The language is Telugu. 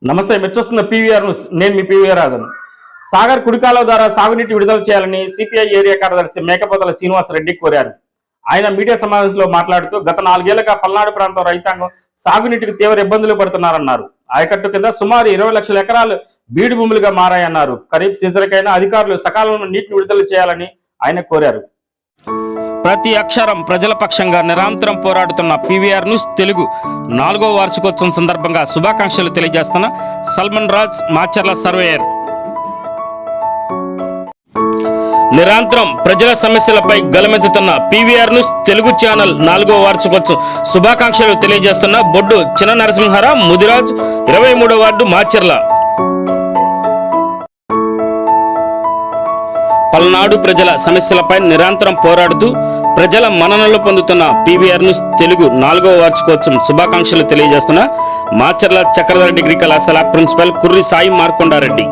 నమస్తే, మీరు చూస్తున్న పీవీఆర్ న్యూస్. నేను మీ పీవీఆర్ రాజన్. సాగర్ కుడికాలువ ద్వారా సాగునీటి విడుదల చేయాలని సిపిఐ ఏరియా కార్యదర్శి మేకపోతల శ్రీనివాస్ రెడ్డి కోరారు. ఆయన మీడియా సమావేశంలో మాట్లాడుతూ గత 4 ఏళ్లుగా పల్నాడు ప్రాంతం రైతాంగం సాగునీటికి తీవ్ర ఇబ్బందులు పడుతున్నారన్నారు. ఆయకట్టు కింద సుమారు 20 లక్షల ఎకరాలు బీడు భూములుగా మారాయన్నారు. ఖరీఫ్ సీజన్కైనా అధికారులు సకాలంలో నీటిని విడుదల చేయాలని ఆయన కోరారు. ప్రతి అక్షరం ప్రజల పక్షంగా నిరంతరం పోరాడుతున్న పీవీఆర్ న్యూస్ తెలుగు 4వ వార్షికోత్సవం సందర్భంగా శుభాకాంక్షలు తెలియజేస్తున్న సల్మాన్ రాజ్ మాచర్ల సర్వేయర్. నిరంతరం ప్రజల సమస్యలపై గలమెత్తుతున్న పీవీఆర్ న్యూస్ తెలుగు ఛానల్ 4వ వార్షికోత్సవం శుభాకాంక్షలు తెలియజేస్తున్న బొడ్డు చిన్న నరసింహారావు ముదిరాజ్ 23వ వార్డు మాచర్ల. పల్నాడు ప్రజల సమస్యలపై నిరంతరం పోరాడుతూ ప్రజల మన్ననలు పొందుతున్న పీవీఆర్ న్యూస్ తెలుగు 4వ వార్షికోత్సవం శుభాకాంక్షలు తెలియజేస్తున్న మాచర్ల చక్రధర్ డిగ్రీ కళాశాల ప్రిన్సిపల్ కుర్రి సాయి మార్కొండారెడ్డి.